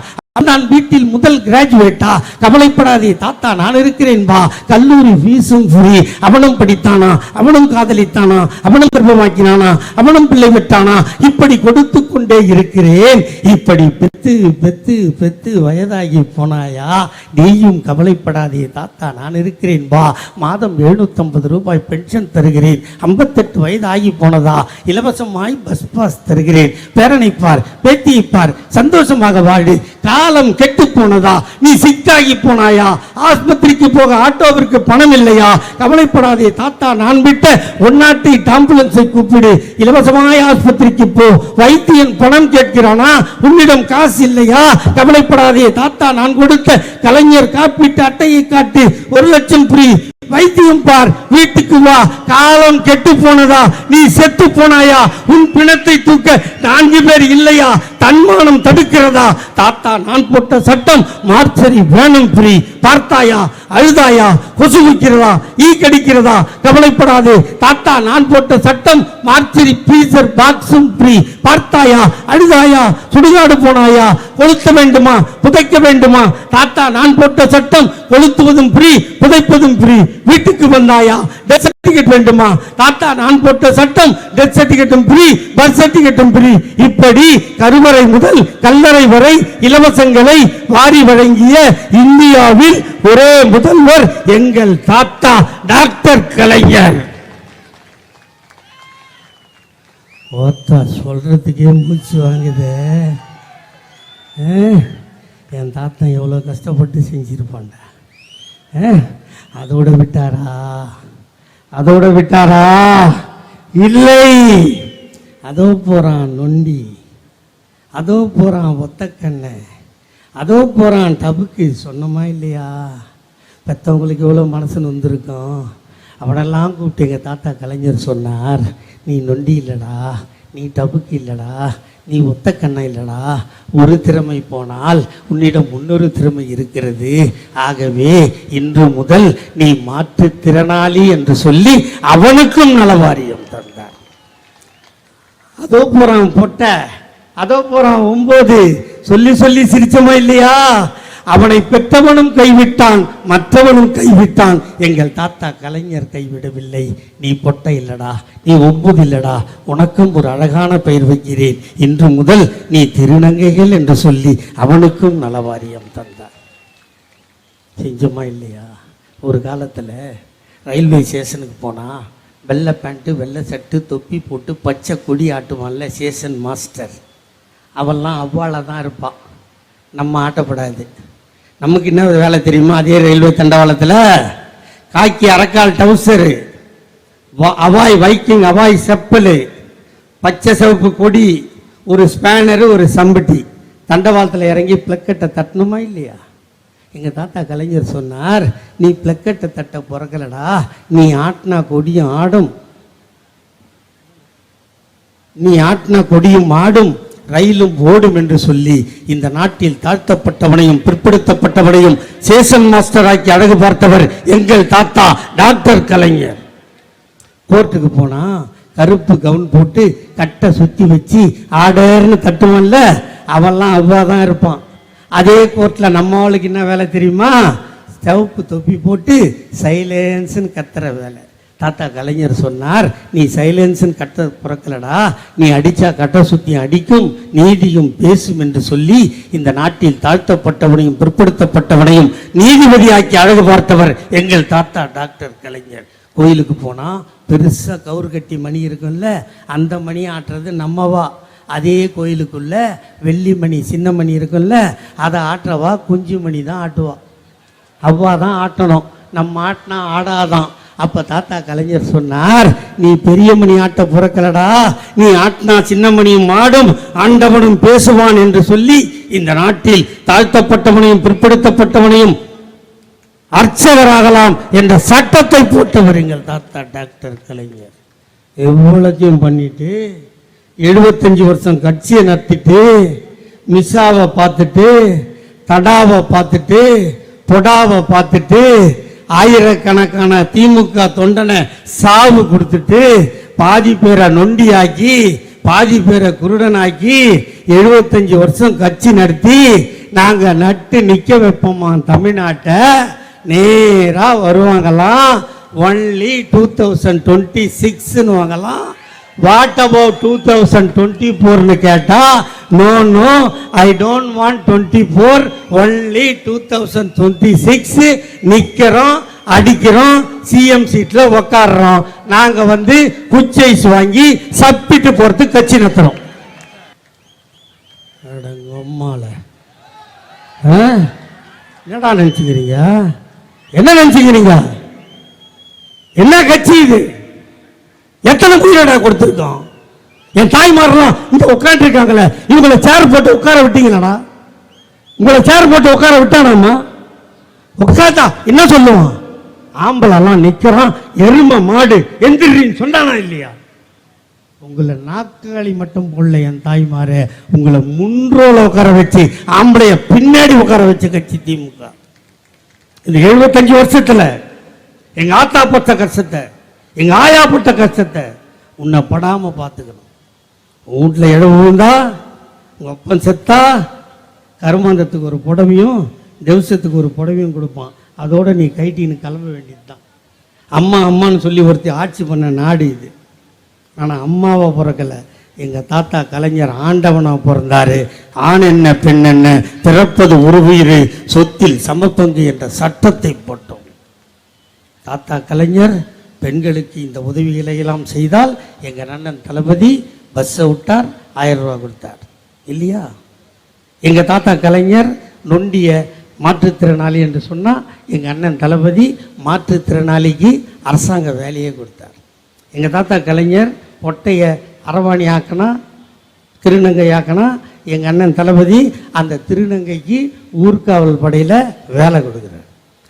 நான் வீட்டில் முதல் கிராஜுவேட்டா? கவலைப்படாதே தாத்தா நான் இருக்கிறேன் வா. கல்லூரி ஃபீஸும் ஃப்ரீ. அவனும் படித்தானா? அவனும் காதலித்தானா? அவனும் கர்ப்பமாக்கினானா? அவனும் பிள்ளை விட்டானா? இப்படி கொடுத்து கொண்டே இருக்கிறேன். இப்படி பெத்து பெத்து பெத்து வயதாகி போனாயா? நீயும் கவலைப்படாதே தாத்தா நான் இருக்கிறேன் வா. மாதம் 750 ரூபாய் பென்ஷன் தருகிறேன். 58 வயது ஆகி போனதா? இலவசமாய் பஸ் பாஸ் தருகிறேன். பேரனை பார், பேத்தியை பார், சந்தோஷமாக வாழு. காலம் கெட்டு போனதா? நீ சிக்காகி போனாயா? ஆஸ்பத்திரிக்கு போக ஆட்டோவிற்கு பணம் இல்லையா? கவலைப்படாதே தாத்தா நான் விட்ட 108 ஆம்புலன்ஸை கூப்பிடு. இலவசமாய் ஆஸ்பத்திரிக்கு போ. வைத்தியன் பணம் கேட்கிறானா? உன்னிடம் காசு இல்லையா? கவலைப்படாதே தாத்தா நான் கொடுத்த கலைஞர் காப்பீட்டு அட்டையை காட்டு. 1 லட்சம் ஃப்ரீ. வைத்தியம் பார், வீட்டுக்கு வா. காலம் கெட்டு போனதா? நீ செத்து போனாயா? உன் பிணத்தை தூக்க 4 பேர் இல்லையா? தன்மானம் தடுக்கிறதா? தாத்தா நான் போட்ட சட்டம் மார்ச்சரி வேணும் ஃப்ரீ. பார்த்தாயா? அழுதாயா? கொசு வைக்கிறதா? ஈ கடிக்கிறதா? கவலைப்படாது தாத்தா நான் போட்ட சட்டம் மார்ச்சரி பீசர் பாக்ஸும் ஃப்ரீ. பார்த்தாயா? அழுதாயா? சுடுகாடு போனாயா? கொளுத்த வேண்டுமா? புதைக்க வேண்டுமா? தாத்தா நான் போட்ட சட்டம் கொளுத்துவதும் ஃப்ரீ, புதைப்பதும் ஃப்ரீ. வீட்டுக்கு வந்தாயா? டெத் சர்டிபிகேட் வேண்டுமா? தாத்தா நான் போட்ட சட்டம் டெத் சர்டிபிகேட்டும் ஃப்ரீ, பர்த் சர்டிபிகேட்டும் ஃப்ரீ. இப்படி கருவறை முதல் கல்லறை வரை இலவசங்களை வாரி வழங்கிய இந்தியாவில் ஒரே முதல்வர் எங்கள் தாத்தா டாக்டர் கலைஞர். ஓத்தா சொல்றதுக்கே மூச்சு வாங்குது. என் தாத்தா எவ்வளோ கஷ்டப்பட்டு செஞ்சிருப்பான்டா. அதோட விட்டாரா? அதோட விட்டாரா? இல்லை. அதோ போறான் நொண்டி, அதோ போறான் ஒத்தக்கண்ணை, அதோ போறான் டபுக்கு. சொன்னமா இல்லையா? பெற்றவங்களுக்கு எவ்வளோ மனசு வந்திருக்கும். அவனெல்லாம் கூப்பிட்டு எங்கள் தாத்தா கலைஞர் சொன்னார், நீ நொண்டி இல்லடா, நீ டபுக்கு இல்லடா, நீ ஒத்த கண்ணா இல்லடா, ஒரு திறமை போனால் உன்னிடம் இன்னொரு திறமை இருக்கிறது. ஆகவே இன்று முதல் நீ மாற்றுத்திறனாளி என்று சொல்லி அவனுக்கும் நலவாரியம் தந்தார். அதோ போறான் பொட்ட, அதோ போறான் 9, சொல்லி சொல்லி சிரிச்சமா இல்லையா? அவனை பெற்றவனும் கைவிட்டான், மற்றவனும் கைவிட்டான். எங்கள் தாத்தா கலைஞர் கைவிடவில்லை. நீ பொட்டை இல்லடா, நீ 9 இல்லடா, உனக்கும் ஒரு அழகான பெயர் வைக்கிறேன். இன்று முதல் நீ திருநங்கைகள் என்று சொல்லி அவனுக்கும் நலவாரியம் தந்தார். செஞ்சோமா இல்லையா? ஒரு காலத்தில் ரயில்வே ஸ்டேஷனுக்கு போனா வெள்ளை பேண்ட்டு, வெள்ளை சட்டு, தொப்பி போட்டு பச்சை கொடி ஆட்டுவான்ல ஸ்டேஷன் மாஸ்டர், அவெல்லாம் அவ்வாளாக தான் இருப்பான். நம்ம ஆட்டப்படாது. நமக்கு என்ன வேலை தெரியுமா? அதே ரயில்வே தண்டவாளத்தில் காக்கி அரக்கால் டவுசரு, அவாய் வைக்கிங் அவாய் செப்பல், பச்சை சிவப்பு கொடி, ஒரு ஸ்பேனரு, ஒரு சம்பட்டி, தண்டவாளத்தில் இறங்கி பிளக்கெட்டை தட்டணுமா இல்லையா? எங்கள் தாத்தா கலைஞர் சொன்னார், நீ பிளக்கெட்டை தட்ட பிறக்கலடா, நீ ஆட்டினா கொடியும் ஆடும், நீ ஆட்டினா கொடியும் ஆடும், ரயிலும் ஓடும் என்று சொல்லி இந்த நாட்டில் தாழ்த்தப்பட்டவனையும் பிற்படுத்தப்பட்டவனையும் சேஷன் மாஸ்டர் ஆக்கி அழகு பார்த்தவர் எங்கள் தாத்தா டாக்டர் கலைஞர். கோர்ட்டுக்கு போனா கருப்பு கவுன் போட்டு கட்டை சுத்தி வச்சு ஆடர்னு தட்டுவான்ல, அவெல்லாம் அவ்வாதான் இருப்பான். அதே கோர்ட்டில் நம்ம ஆளுக்கு என்ன வேலை தெரியுமா? சிவப்பு தொப்பி போட்டு சைலன்ஸ்ன்னு கத்துற வேலை. தாத்தா கலைஞர் சொன்னார், நீ சைலன்ஸ்ன்னு கட்ட பிறக்கலடா, நீ அடிச்சா கட்ட சுத்தி அடிக்கும், நீதியும் பேசும் என்று சொல்லி இந்த நாட்டில் தாழ்த்தப்பட்டவனையும் பிற்படுத்தப்பட்டவனையும் நீதிபதியாக்கி அழகு பார்த்தவர் எங்கள் தாத்தா டாக்டர் கலைஞர். கோயிலுக்கு போனா பெருசா கவுறு கட்டி மணி இருக்கும்ல, அந்த மணி ஆட்டுறது நம்மவா. அதே கோயிலுக்குள்ள வெள்ளி மணி சின்ன மணி இருக்கும்ல, அதை ஆட்டுறவா குஞ்சு மணி தான் ஆட்டுவா. அவ்வா தான் ஆட்டணும், நம்ம ஆட்டினா ஆடாதான். அப்ப தாத்தா கலைஞர் சொன்னார், நீ பெரிய மணி ஆட்ட பிறக்கலடா, நீ ஆட்டினா சின்ன மணியும் ஆடும், ஆண்டவனும் பேசுவான் என்று சொல்லி இந்த நாட்டில் தாழ்த்தப்பட்டவனையும் பிற்படுத்தப்பட்டவனையும் அர்ச்சகராகலாம் என்ற சட்டத்தை போட்டவர் எங்கள் தாத்தா டாக்டர் கலைஞர். எவ்வளத்தையும் பண்ணிட்டு 75 வருஷம் கட்சியை நடத்திட்டு, மிஸ்ஸாவை பார்த்துட்டு, தடாவை பார்த்துட்டு, பொடாவை பார்த்துட்டு, ஆயிரக்கணக்கான திமுக தொண்டனை சாவு கொடுத்துட்டு, பாதி பேரை நொண்டியாக்கி பாதி பேரை குருடனாக்கி 75 வருஷம் கட்சி நடத்தி நாங்க நட்டு நிக்க வைப்போமா தமிழ்நாட்டை. நேரா வருவாங்களாம், ஒன்லி 2026 வாங்கலாம். வாட் அபவுட் 2024 கேட்டா, no no I don't want 24, only 2026. நிக்கிறோம், அடிக்கிறோம், சிஎம் சீட்ல உக்காடுறோம். நாங்க வந்து குச்சைஸ் வாங்கி சப்பிட்டு போறது கட்சி நடத்துறோம். என்னடா நினைச்சுக்கிறீங்க? என்ன நினைச்சுக்கிறீங்க? என்ன கட்சி இது? எத்தனை உயிரிழை கொடுத்துருக்கோம்? என் தாய்மாரெல்லாம் இங்க உட்காந்து இருக்காங்களே, இவங்களை சேர் போட்டு உட்கார விட்டீங்களா? உங்களை சேர் போட்டு உட்கார விட்டானாமா? உட்காந்தா என்ன சொல்லுவான்? ஆம்பளெல்லாம் நிக்கிறான், எருமை மாடு எந்திரின்னு சொன்னானா இல்லையா? உங்களை நாக்காளி மட்டும் போடல என் தாய்மாரே, உங்களை முன்றோல உட்கார வச்சு ஆம்பளைய பின்னாடி உட்கார வச்ச கட்சி திமுக. இந்த 75 வருஷத்துல எங்க ஆத்தா பட்ட கஷ்டத்தை, எங்க ஆயா பட்ட கஷ்டத்தை உன்னை படாம பார்த்துக்கணும். வீட்டுல இடம் விழுந்தா, உங்க அப்பன் செத்தா கருமாந்தத்துக்கு ஒரு புடவையும் தேவசத்துக்கு ஒரு புடவையும் கொடுப்பான். அதோட நீ கைட்டின்னு கிளம்ப வேண்டியதுதான். அம்மா அம்மான்னு சொல்லி ஒருத்தி ஆட்சி பண்ண நாடு இது. ஆனா அம்மாவை பிறக்கல, எங்க தாத்தா கலைஞர் ஆண்டவனா பிறந்தாரு. ஆண் என்ன பெண் என்ன, பிறப்பது ஒரு உயிர், சொத்தில் சமப்பங்கு என்ற சட்டத்தை போட்டோம். தாத்தா கலைஞர் பெண்களுக்கு இந்த உதவிகளை எல்லாம் செய்தால் எங்க அண்ணன் தளபதி பஸ்ஸை விட்டார், 1000 ரூபாய் கொடுத்தார் இல்லையா? எங்க தாத்தா கலைஞர் நொண்டிய மாற்றுத்திறனாளி என்று சொன்னா எங்க அண்ணன் தளபதி மாற்றுத்திறனாளிக்கு அரசாங்க வேலையை கொடுத்தார். எங்க தாத்தா கலைஞர் பொட்டைய அரவாணி ஆக்கினா, திருநங்கை ஆக்கினா, எங்க அண்ணன் தளபதி அந்த திருநங்கைக்கு ஊர்காவல் படையில வேலை கொடுக்குறார்.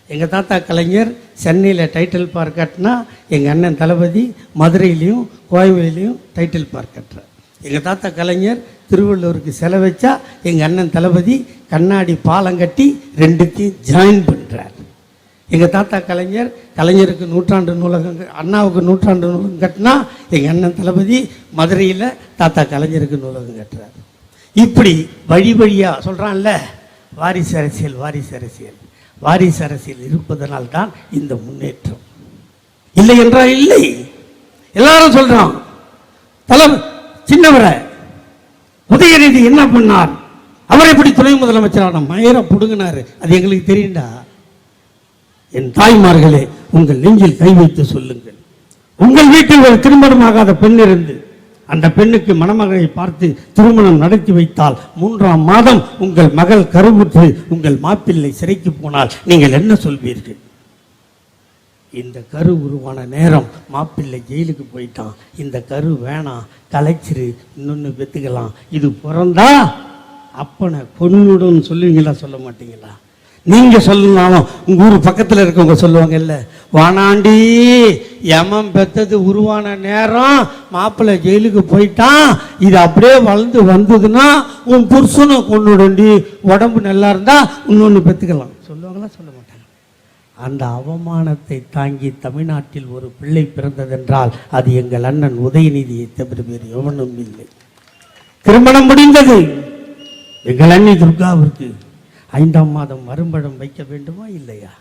எங்க தாத்தா கலைஞர் சென்னையில் டைட்டில் பார்க் கட்டினா, எங்க அண்ணன் தளபதி மதுரையிலையும் கோயம்பேலையும் டைட்டில் பார்க் கட்டுறார். எங்கள் தாத்தா கலைஞர் திருவள்ளுவருக்கு சிலை வச்சா எங்கள் அண்ணன் தளபதி கண்ணாடி பாலம் கட்டி ரெண்டுத்தையும் ஜாயின் பண்ணுறார். எங்கள் தாத்தா கலைஞருக்கு நூற்றாண்டு நூலகம், அண்ணாவுக்கு நூற்றாண்டு நூலகம் கட்டினா எங்கள் அண்ணன் தளபதி மதுரையில் தாத்தா கலைஞருக்கு நூலகம் கட்டுறார். இப்படி வழி வழியாக சொல்கிறான்ல, வாரிசு அரசியல் வாரிசு அரசியல் வாரிசு அரசியல் இருப்பதனால் தான் இந்த முன்னேற்றம். இல்லை என்றால் இல்லை. எல்லாரும் சொல்றான் சின்னவரை உதயநிதி என்ன பண்ணார், அவரை எப்படி துணை முதலமைச்சரான மயிரை புடுங்கினாரு, அது எங்களுக்கு தெரியும்டா. என் தாய்மார்களே, உங்கள் நெஞ்சில் கை வைத்து சொல்லுங்கள், உங்கள் வீட்டில் ஒரு திருமணமாகாத பெண் இருந்து அந்த பெண்ணுக்கு மணமகளை பார்த்து திருமணம் நடத்தி வைத்தால் 3ஆம் மாதம் உங்கள் மகள் கருவுற்று உங்கள் மாப்பிள்ளை சிறைக்கு போனால் நீங்கள் என்ன சொல்வீர்கள்? இந்த கரு உருவான நேரம் மாப்பிள்ளை ஜெயிலுக்கு போயிட்டான், இந்த கரு வேணாம், கலைச்சிரு, இன்னொன்று பெற்றுக்கலாம், இது பிறந்தா அப்பனை பொண்ணுடன் சொல்லுவீங்களா சொல்ல மாட்டீங்களா? நீங்க சொல்லணும், உங்க ஊர் பக்கத்தில் இருக்கவங்க சொல்லுவாங்க இல்ல, வானாண்டி யமன் பெத்தது உருவான நேரம் மாப்பிள்ளை ஜெயிலுக்கு போயிட்டான், இது அப்படியே வளர்ந்து வந்ததுன்னா உன் புருஷனை கொண்டுடண்டி, உடம்பு நல்லா இருந்தா இன்னொன்று பெற்றுக்கலாம் சொல்லுவாங்களா சொல்ல மாட்டாங்க? அந்த அவமானத்தை தாங்கி தமிழ்நாட்டில் ஒரு பிள்ளை பிறந்ததென்றால் அது எங்கள் அண்ணன் உதயநிதியை தவிர வேறு எவனும் இல்லை. திருமணம் முடிந்தது. எங்கள் அண்ணி துர்காவிற்கு 5ஆம் மாதம் மறுமணம் வைக்க வேண்டுமா இல்லையா?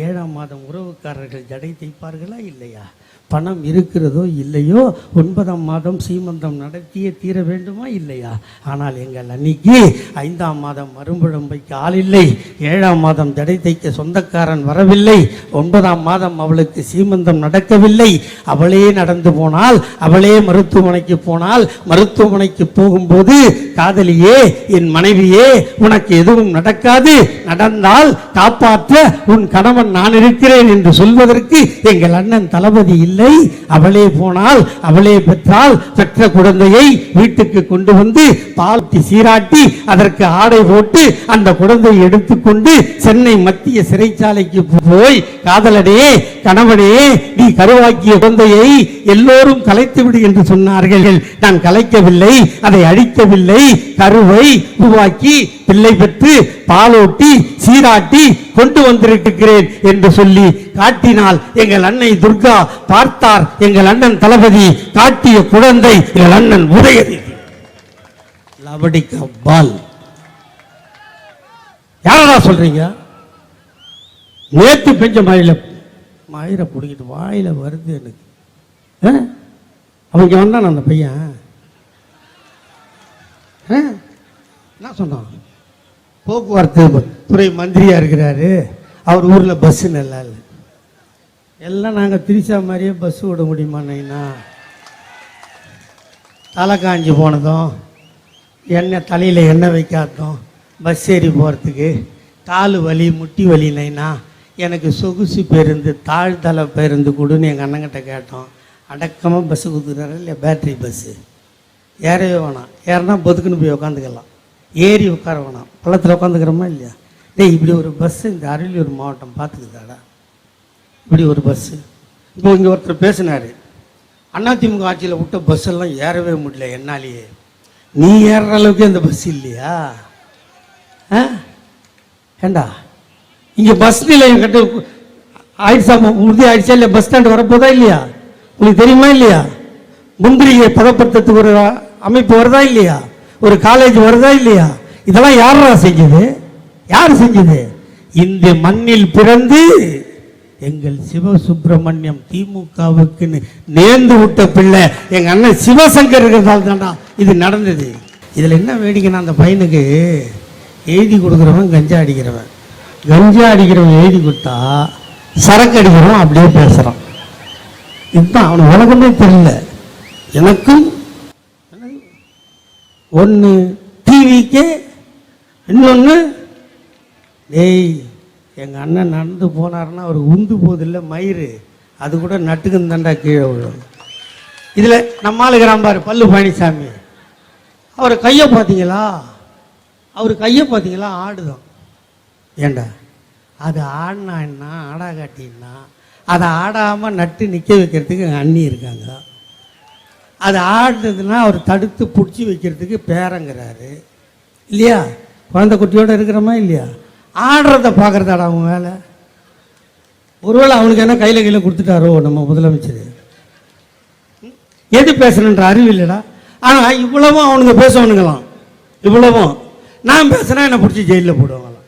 7ஆம் மாதம் உறவுக்காரர்கள் ஜடை தைப்பார்களா இல்லையா? பணம் இருக்கிறதோ இல்லையோ 9ஆம் மாதம் சீமந்தம் நடத்தியே தீர வேண்டுமா இல்லையா? ஆனால் எங்கள் அன்னைக்கு 5ஆம் மாதம் மறுமணம் வைக்க ஆள் இல்லை, 7ஆம் மாதம் ஜடை தைக்க சொந்தக்காரன் வரவில்லை, 9ஆம் மாதம் அவளுக்கு சீமந்தம் நடக்கவில்லை. அவளே நடந்து போனால், அவளே மருத்துவமனைக்கு போனால், மருத்துவமனைக்கு போகும்போது காதலியே, என் மனைவியே, உனக்கு எதுவும் நடக்காது, நடந்தால் காப்பாற்ற உன் கணவன் நான் இருக்கிறேன் என்று சொல்வதற்கு எங்கள் அண்ணன் தளபதி இல்லை. அவளே போனால், அவளே பெற்றால், பெற்ற குழந்தையை வீட்டுக்கு கொண்டு வந்து பால்த்தி சீராட்டி அதற்கு ஆடை போட்டு அந்த குழந்தையை எடுத்துக்கொண்டு சென்னை மத்திய சிறைச்சாலைக்கு போய், காதலனே, கணவனே, நீ கருவாக்கிய குழந்தையை எல்லோரும் கலைத்து விடு என்று சொன்னார்கள். நான் கலைக்கவில்லை, அதை அழிக்கவில்லை, கருவை உருவாக்கி பிள்ளை பெற்று பாலோட்டி சீராட்டி கொண்டு வந்திருக்கிறேன் என்று சொல்லி காட்டினால் எங்கள் அன்னை துர்கா பார்த்தார். எங்கள் அண்ணன் தளபதி காட்டிய குழந்தை எங்கள் அண்ணன் உதயநிதி. லவடிக்கா பால். யாரா சொல்றீங்க? நேற்று பெஞ்ச மயிரை பிடிக்கிட்டு வாயில வருது எனக்கு. அவங்க வந்தான் அந்த பையன் என்ன சொன்னான், போக்குவரத்து துறை மந்திரியா இருக்கிறாரு, அவர் ஊர்ல பஸ் நல்லா இல்லை, எல்லாம் நாங்கள் திரிசா மாதிரியே பஸ் விட முடியுமாண்ணா? தலை காஞ்சி போனதும், எண்ணெய் தலையில் எண்ணெய் வைக்காததும், பஸ் ஏறி போகிறதுக்கு காலு வலி முட்டி வலினா, எனக்கு சொகுசு பேருந்து தாழ்தள பேருந்து கொடுன்னு எங்கள் அண்ணங்கிட்ட கேட்டோம். அடக்கமாக பஸ்ஸு கொடுத்துக்கிறாரு இல்லையா, பேட்டரி பஸ்ஸு, ஏறவே வேணாம், ஏறினா பொதுக்குன்னு போய் உட்காந்துக்கலாம், ஏறி உட்கார வேணாம், பள்ளத்தில் உட்காந்துக்கிறோமா இல்லையா? டேய், இப்படி ஒரு பஸ்ஸு இந்த அரியலூர் மாவட்டம் பார்த்துக்குதாடா, இப்படி ஒரு பஸ்ஸு. இப்போ இங்கே ஒருத்தர் பேசினார், அதிமுக ஆட்சியில் விட்ட பஸ்ஸெல்லாம் ஏறவே முடியல என்னாலேயே. நீ ஏறுற அளவுக்கு அந்த பஸ் இல்லையா? ஏண்டா இங்கே பஸ் நிலையம் கட்ட ஆயிடுச்சா, உறுதி ஆயிடுச்சா இல்லையா? பஸ் ஸ்டாண்டு வரப்போதா இல்லையா? உங்களுக்கு தெரியுமா இல்லையா? முந்திரியை பதப்படுத்துறதுக்கு ஒரு அமைப்பு வருதா இல்லையா? ஒரு காலேஜ் வருதா இல்லையா? இதெல்லாம் யாரா செஞ்சது? யார் செஞ்சது? இந்த மண்ணில் பிறந்து எங்கள் சிவசுப்பிரமணியம் திமுகவுக்கு நேர்ந்து விட்ட பிள்ளை எங்க அண்ணன் சிவசங்கர் இருக்கிறதால் தான்டா இது நடந்தது. இதுல என்ன வேடிக்கைன்னா, அந்த பையனுக்கு எழுதி கொடுக்குறவன் கஞ்சா அடிக்கிறவன், கஞ்சா அடிக்கிறவன் எழுதி கொடுத்தா சரக்கு அடிக்கிறவன் அப்படியே பேசுறான். இதுதான் அவனுக்கு உலகமே தெரியல. எனக்கும் ஒன்று டிவிக்கு, இன்னொன்று டேய் எங்கள் அண்ணன் நடந்து போனார்னா அவர் உந்து போதில்லை மயிறு, அது கூட நட்டுக்குன்னு தாண்டா கீழே விழும். இதில் நம்ம ஆளுகிறான் பாரு பல்லு பழனிசாமி, அவர் கையை பார்த்தீங்களா? அவர் கையை பார்த்தீங்களா? ஆடுதான். ஏண்டா அது ஆடினா என்ன, ஆடா காட்டினா அதை ஆடாமல் நட்டு நிற்க வைக்கிறதுக்கு எங்கள் அண்ணி இருக்காங்க. அது ஆடுனதுன்னா அவர் தடுத்து பிடிச்சி வைக்கிறதுக்கு பேரங்கிறாரு இல்லையா? குழந்தை குட்டியோடு இருக்கிறோமா இல்லையா? ஆடுறத பார்க்குறதாடா அவன் வேலை. ஒருவேளை அவனுக்கு என்ன கையில் கொடுத்துட்டாரோ நம்ம முதலமைச்சர்? எது பேசணுன்ற அறிவு இல்லைடா. ஆனால் இவ்வளவும் அவனுங்க பேசணுங்களாம். இவ்வளவும் நான் பேசுனா என்னை பிடிச்சி ஜெயிலில் போடுவாங்களாம்.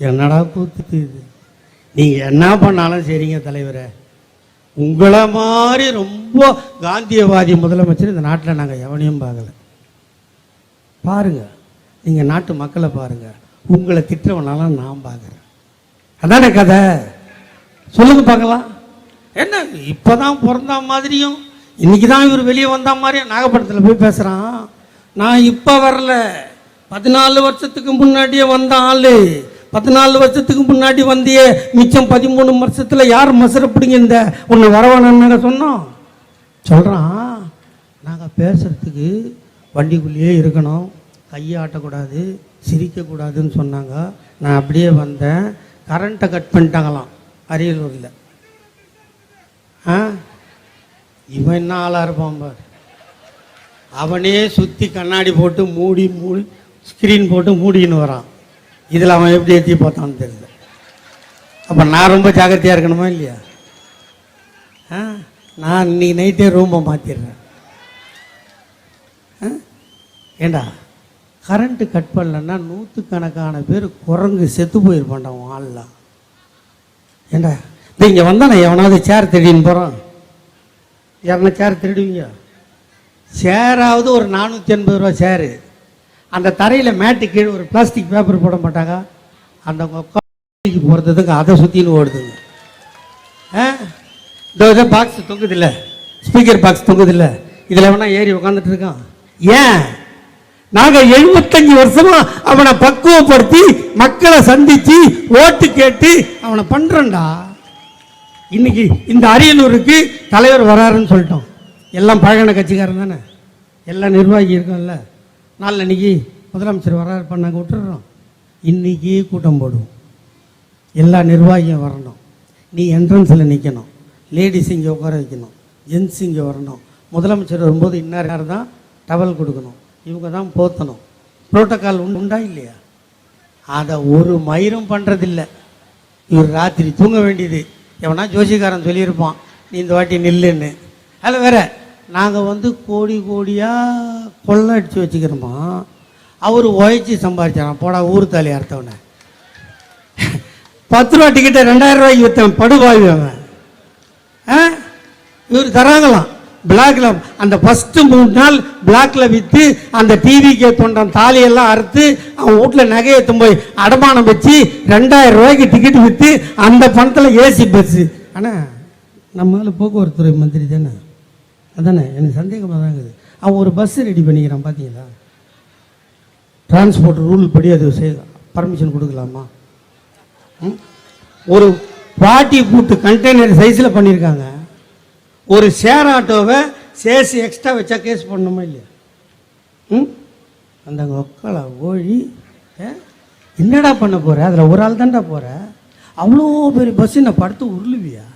என்னடா கூத்துட்டு இது? நீங்கள் என்ன பண்ணாலும் சரிங்க தலைவரை, உங்களை மாதிரி ரொம்ப காந்தியவாதி முதலமைச்சர் இந்த நாட்டில் நாங்கள் எவனையும் பார்க்கல. பாருங்க, நீங்கள் நாட்டு மக்களை பாருங்க, உங்களை திட்டவனாலும் நான் பார்க்குறேன். அதானே கதை. சொல்லுங்க பார்க்கலாம். என்ன இப்போதான் பிறந்த மாதிரியும் இன்னைக்கு தான் இவர் வெளியே வந்த மாதிரியும் நாகப்பட்டினத்தில் போய் பேசுகிறான். நான் இப்போ வரல, 14 வருஷத்துக்கு முன்னாடியே வந்த ஆள். 14 வருஷத்துக்கு முன்னாடி வந்தியே, மிச்சம் 13 வருஷத்தில் யார் மசரப்பிடிங்க இந்த உன்னை வரவானு நாங்கள் சொன்னோம். சொல்கிறான், நாங்கள் பேசுகிறதுக்கு வண்டிக்குள்ளேயே இருக்கணும், கையை ஆட்டக்கூடாது, சிரிக்கக்கூடாதுன்னு சொன்னாங்க. நான் அப்படியே வந்தேன். கரண்ட்டை கட் பண்ணிட்டாங்களாம் அரியலூரில். இவன் என்ன ஆளாக இருப்பான் பார். அவனே சுற்றி கண்ணாடி போட்டு மூடி ஸ்க்ரீன் போட்டு மூடின்னு வரான். இதில் அவன் எப்படி ஏற்றி பார்த்தான்னு தெரியல. அப்போ நான் ரொம்ப ஜாக்கிரதையாக இருக்கணுமா இல்லையா? நான் இன்னைக்கு நைட்டே ரூமை மாற்றிடுறேன். ஏண்டா கரண்ட்டு கட் பண்ணலன்னா 100கணக்கான பேர் குரங்கு செத்து போயிருப்பான்டா அவன் ஆள்லாம். ஏண்டா இங்கே வந்தால் நான் எவனாவது சேர் திருடின்னு போகிறான். யாருன்னா சேர் திருடுவீங்க? சேராவது ஒரு 480 ரூபா சேரு. அந்த தரையில் மேட்டு கீழே ஒரு பிளாஸ்டிக் பேப்பர் போட மாட்டாங்க. அந்த உட்காந்து போகிறதுக்கு அதை சுற்றின்னு ஓடுதுங்க. இந்த பாக்ஸ் தொங்குதில்ல, ஸ்பீக்கர் பாக்ஸ் தொங்குதில்ல, இதில் வேணா ஏறி உட்காந்துட்டு இருக்கான். ஏன்? நாங்கள் 75 வருஷமா அவனை பக்குவப்படுத்தி மக்களை சந்தித்து ஓட்டு கேட்டு அவனை பண்ணுறோண்டா. இன்னைக்கு இந்த அரியலூருக்கு தலைவர் வராருன்னு சொல்லிட்டோம். எல்லாம் பழகின கட்சிக்காரன் தானே, எல்லாம் நிர்வாகி இருக்கோம்ல. நாளில் இன்னைக்கு முதலமைச்சர் வராரு பண்ணாங்க விட்டுறோம். இன்னைக்கு கூட்டம் போடுவோம், எல்லா நிர்வாகியும் வரணும். நீ என்ட்ரன்ஸில் நிற்கணும், லேடிஸ் இங்கே உட்கார வைக்கணும், ஜென்ஸ் இங்கே வரணும். முதலமைச்சர் வரும்போது இன்னார் தான் டவல் கொடுக்கணும், இவங்க தான் போத்தணும். புரோட்டோக்கால் உண்டா இல்லையா? அதை ஒரு மயிரும் பண்ணுறதில்லை. இவர் ராத்திரி தூங்க வேண்டியது. எவனா ஜோசிக்காரன் சொல்லியிருப்பான், நீ இந்த வாட்டி நில்லுன்னு. அதில் வேற நாங்கள் கோடி கோடியாக கொள்ளை அடித்து வச்சுக்கிறோமா. அவர் உழைச்சி சம்பாதிச்சாரான். போடா ஊர் தாலி அர்த்தவனை 10 ரூபா டிக்கெட்டை 2000 ரூபாய்க்கு விற்றவன் படுபாவி அவன். இவர் தராங்களாம் பிளாக்ல. அந்த ஃபஸ்ட்டு 3 நாள் பிளாக்ல விற்று அந்த டிவிக்கு தொண்டன் தாலியெல்லாம் அறுத்து அவன் வீட்டில் நகையை போய் அடமானம் வச்சு 2000 ரூபாய்க்கு டிக்கெட் விற்று அந்த பணத்தில் ஏசி பஸ்ஸு. ஆனால் நம்மளால போக்குவரத்து துறை மந்திரி தானே, அதானே? எனக்கு சந்தேகமாக தான் இருக்குது. அவன் ஒரு பஸ்ஸு ரெடி பண்ணிக்கிறான் பார்த்தீங்களா? டிரான்ஸ்போர்ட் ரூல் படி அது பர்மிஷன் கொடுக்கலாமா? ஒரு 40 ஃபுட் கண்டெய்னர் சைஸில் பண்ணியிருக்காங்க. ஒரு ஷேர் ஆட்டோவை சேஸ் எக்ஸ்ட்ரா வச்சா கேஸ் பண்ணணுமா இல்லையா? அந்த ஒக்கலை ஓழி என்னடா பண்ண போகிற? அதில் ஒரு ஆள் தான்டா போகிற. அவ்வளோ பெரிய பஸ்ஸு நான் படுத்து உருளுவியா?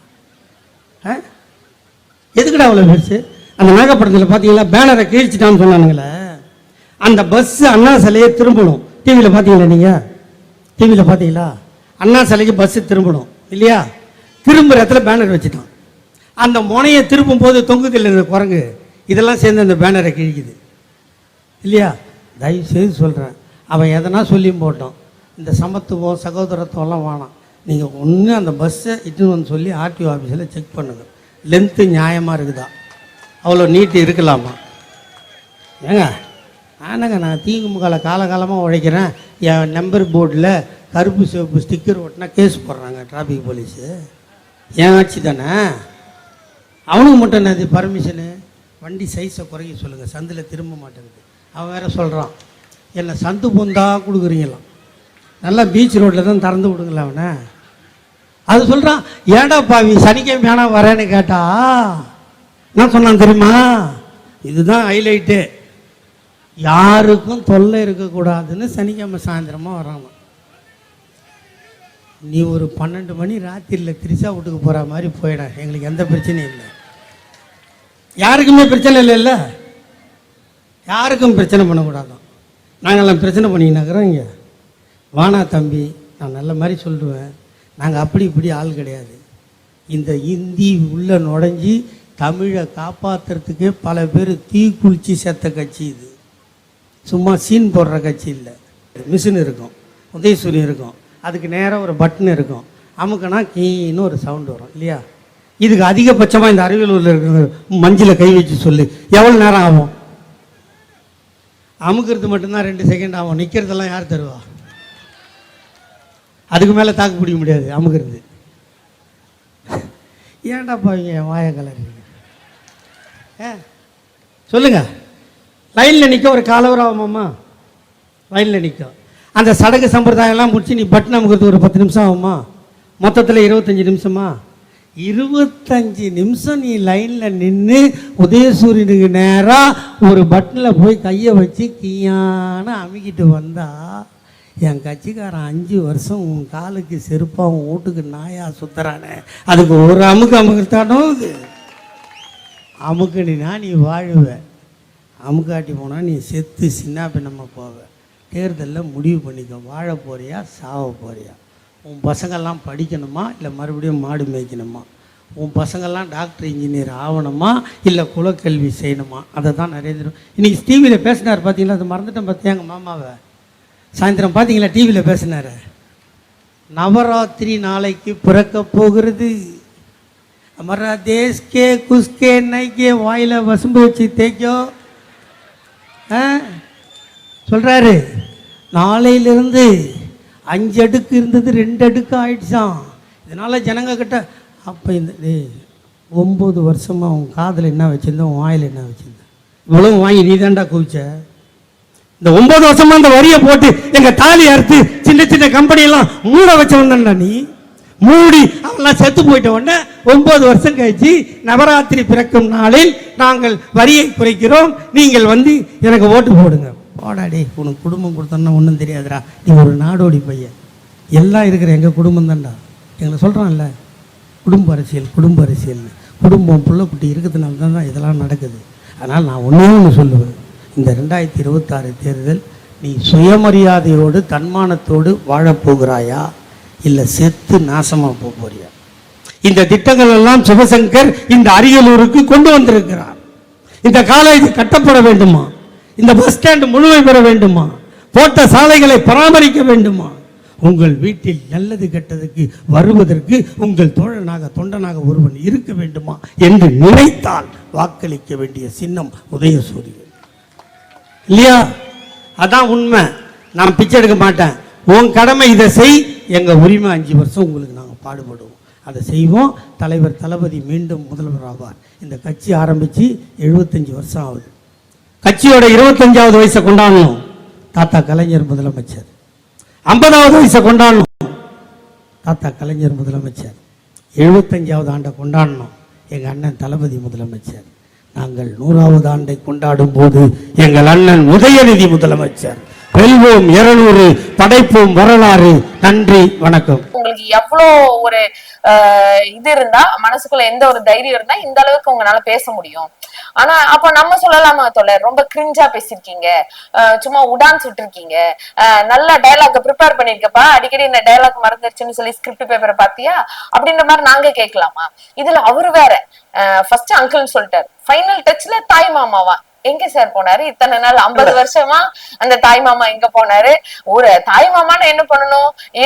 எதுக்குடா அவ்வளோ பெருசு? அந்த நாகப்பட்டினத்தில் பார்த்தீங்களா பேனரை கீழ்ச்சிட்டான்னு சொன்னானுங்களே, அந்த பஸ்ஸு அண்ணா சிலையை திரும்பணும். டிவியில் பார்த்தீங்களா? நீங்கள் டிவியில் பார்த்தீங்களா? அண்ணா சிலைக்கு பஸ்ஸு திரும்பணும் இல்லையா? திரும்புகிற இடத்துல பேனர் வச்சுட்டான். அந்த முனையை திருப்பும் போது தொங்குதில்லை இந்த குரங்கு, இதெல்லாம் சேர்ந்து அந்த பேனரை கிழிக்குது இல்லையா? தயவு செய்து சொல்கிறேன், அவன் எதனா சொல்லியும் போட்டோம். இந்த சமத்துவம் சகோதரத்துவம்லாம் வேணாம். நீங்கள் ஒன்று அந்த பஸ்ஸை இட்டுன்னு வந்து சொல்லி ஆர்டிஓ ஆஃபீஸில் செக் பண்ணுங்கள். லென்த்து நியாயமாக இருக்குதா, அவ்வளோ நீட்டு இருக்கலாமா? ஏங்க ஆனாங்க, நான் திமுகவில் காலகாலமாக உழைக்கிறேன். என் நம்பர் போர்டில் கருப்பு சிவப்பு ஸ்டிக்கர் ஓட்டினா கேஸ் போடுறாங்க டிராஃபிக் போலீஸு. ஏன் ஆச்சு தானே? அவனுக்கு மட்டும் என்னது பர்மிஷனு? வண்டி சைஸை குறைக்க சொல்லுங்கள், சந்தில் திரும்ப மாட்டேங்குது. அவன் வேற சொல்கிறான், என்னை சந்து பொந்தா கொடுக்குறீங்களாம், நல்லா பீச் ரோட்டில் தான் திறந்து விடுங்களா அவனை. அது சொல்கிறான், ஏடா பாவி சனிக்கிழமை வேணா வரேன்னு கேட்டா நான் சொன்னான் தெரியுமா? இதுதான் ஹைலைட்டு. யாருக்கும் தொல்லை இருக்கக்கூடாதுன்னு சனிக்கிழமை சாயந்தரமாக வராங்க. நீ ஒரு 12 மணி ராத்திரியில் திரிசா வீட்டுக்கு போகிற மாதிரி போயிட, எங்களுக்கு எந்த பிரச்சனையும் இல்லை. யாருக்குமே பிரச்சனை இல்லைல்ல, யாருக்கும் பிரச்சனை பண்ணக்கூடாதான். நாங்கள்லாம் பிரச்சனை பண்ணிக்கினாக்கிறோம் இங்கே. வானா தம்பி, நான் நல்ல மாதிரி சொல்லுவேன், நாங்கள் அப்படி இப்படி ஆள் கிடையாது. இந்த இந்தி உள்ள நுழைஞ்சி தமிழை காப்பாற்றுறதுக்கே பல பேர் தீ குளிச்சு செத்த கட்சி இது. சும்மா சீன் போடுற கட்சி இல்லை. மிஷின் இருக்கும், உதயசூரி இருக்கும், அதுக்கு நேராக ஒரு பட்டன் இருக்கும், அமுக்குனா கீன்னு ஒரு சவுண்டு வரும் இல்லையா? இதுக்கு அதிகபட்சமாக இந்த அரியலூரில் இருக்கிற மஞ்சில் கை வச்சு சொல்லி எவ்வளோ நேரம் ஆகும்? அமுக்கிறது மட்டும்தான் 2 செகண்ட் ஆகும். நிற்கிறதெல்லாம் யார் தருவா? அதுக்கு மேலே தாக்கு பிடிக்க முடியாது அமுக்கிறது. ஏன்டாப்பா இங்கே வாய கலருங்க? சொல்லுங்க. லைனில் நிற்க ஒரு காலவரம் ஆகுமாம்மா? லைனில் நிற்கும். அந்த சடங்கு சம்பிரதாயம்லாம் முடிச்சு நீ பட்டன் அமுக்கிறது ஒரு 10 நிமிஷம் ஆகுமா? மொத்தத்தில் 25 நிமிஷமா? 25 நிமிஷம் நீ லைனில் நின்று உதயசூரியனுக்கு நேராக ஒரு பட்டனில் போய் கையை வச்சு கீயான அமுக்கிட்டு வந்தா, என் கட்சிக்காரன் 5 வருஷம் உன் காலுக்கு செருப்பாக உன் வீட்டுக்கு நாயா சுத்துறானே, அதுக்கு ஒரு அமுக்குத்தானோ இது? அமுக்குனா நீ வாழுவ, அமுக்காட்டி போனால் நீ செத்து சின்ன பின்னமாக போவ. தேர்தலில் முடிவு பண்ணிக்க, வாழ போறியா சாவ போறியா? உன் பசங்கள்லாம் படிக்கணுமா இல்லை மறுபடியும் மாடு மேய்க்கணுமா? உன் பசங்கள்லாம் டாக்டர் இன்ஜினியர் ஆகணுமா இல்லை குலக்கல்வி செய்யணுமா? அதை தான் நரேந்திர இன்னைக்கு டிவியில் பேசினார். பார்த்தீங்களா? அதை மறந்துட்டேன். பார்த்தியா எங்கள் மாமாவை சாயந்தரம் பார்த்தீங்களா டிவியில் பேசினார்? நவராத்திரி நாளைக்கு பிறக்க போகிறது. அமரா தேஸ்கே குஸ்கே நைக்கே வாயில் வசும்பு வச்சு தேய்க்கோ சொல்கிறாரு. நாளையிலிருந்து 5 அடுக்கு இருந்தது 2 அடுக்கு ஆயிடுச்சான். இதனால் ஜனங்க கிட்ட அப்போ இந்த 9 வருஷமாக உன் காதில் என்ன வச்சுருந்தேன், உன் வாயில் என்ன வச்சுருந்தேன், இவ்வளவு வாங்கி நீ தாண்டா குவிச்ச. இந்த 9 வருஷமாக இந்த வரியை போட்டு எங்கள் தாலி அறுத்து சின்ன சின்ன கம்பெனியெல்லாம் மூட வச்ச வந்தா நீ. மூடி அவெல்லாம் செத்து போயிட்ட உடனே 9 வருஷம் கழிச்சு நவராத்திரி பிறக்கும் நாளில் நாங்கள் வரியை குறைக்கிறோம், நீங்கள் வந்து எனக்கு ஓட்டு போடுங்க. போடாடே, உனக்கு குடும்பம் கொடுத்தோன்னா ஒன்றும் தெரியாதுடா, நீ ஒரு நாடோடி பையன். எல்லாம் இருக்கிற எங்கள் குடும்பம் தான்டா. எங்களை சொல்கிறான்ல குடும்ப அரசியல், குடும்ப அரசியல்னு. குடும்பம் புள்ள குட்டி இருக்கிறதுனால தான் இதெல்லாம் நடக்குது. அதனால் நான் ஒன்று சொல்லுவேன், இந்த 2026 தேர்தல் நீ சுயமரியாதையோடு தன்மானத்தோடு வாழப்போகிறாயா இல்லை செத்து நாசமாக போறியா? இந்த திட்டங்கள் எல்லாம் சிவசங்கர் இந்த அரியலூருக்கு கொண்டு வந்திருக்கிறார். இந்த காலேஜ் கட்டப்பட வேண்டுமா? இந்த பஸ் ஸ்டாண்ட் முழுமை பெற வேண்டுமா? போட்ட சாலைகளை பராமரிக்க வேண்டுமா? உங்கள் வீட்டில் நல்லது கெட்டதுக்கு வருவதற்கு உங்கள் தோழனாக தொண்டனாக ஒருவன் இருக்க வேண்டுமா என்று நினைத்தால் வாக்களிக்க வேண்டிய சின்னம் உதயசூரியன் இல்லையா? அதான் உண்மை. நான் பிச்சை எடுக்க மாட்டேன். உன் கடமை இதை செய், எங்கள் உரிமை 5 வருஷம் உங்களுக்கு நாங்கள் பாடுபடுவோம், அதை செய்வோம். தலைவர் தளபதி மீண்டும் முதல்வர் ஆவார். இந்த கட்சி ஆரம்பித்து 75 வருஷம் ஆகுது. கட்சியோட 25வது வயசை கொண்டாடணும். தாத்தா கலைஞர் முதலமைச்சர். 50வது வயசை கொண்டாடணும். தாத்தா கலைஞர் முதலமைச்சர். 75வது ஆண்டை கொண்டாடணும். எங்கள் அண்ணன் தளபதி முதலமைச்சர். நாங்கள் 100வது ஆண்டை கொண்டாடும் போது எங்கள் அண்ணன் உதயநிதி முதலமைச்சர். வெல்வோம் 200, படைப்போம் வரலாறு. நன்றி, வணக்கம். உங்களுக்கு எவ்வளோ ஒரு இது இருந்தா, மனசுக்குள்ள எந்த ஒரு தைரியம் இருந்தா இந்த அளவுக்கு உங்களால பேச முடியும். ஆனா அப்ப நம்ம சொல்லலாமா தோழர், ரொம்ப கிரிஞ்சா பேசிருக்கீங்க, சும்மா உடான் சுட்டிருக்கீங்க, நல்ல டயலாக் ப்ரிப்பேர் பண்ணிருக்கப்பா, அடிக்கடி இந்த டயலாக் மறந்துருச்சுன்னு சொல்லி ஸ்கிரிப்ட் பேப்பரை பாத்தியா அப்படின்ற மாதிரி நாங்க கேட்கலாமா? இதுல அவரு வேற ஃபர்ஸ்ட் அங்கிள்னு சொல்லிட்டாரு, ஃபைனல் டச்ல தாய் மாமாவா எங்க சார் போனாரு இத்தனை நாள்? 50 வருஷமா அந்த தாய் மாமா எங்க போனாரு? ஒரு தாய் மாமான்னு என்ன பண்ணணும்?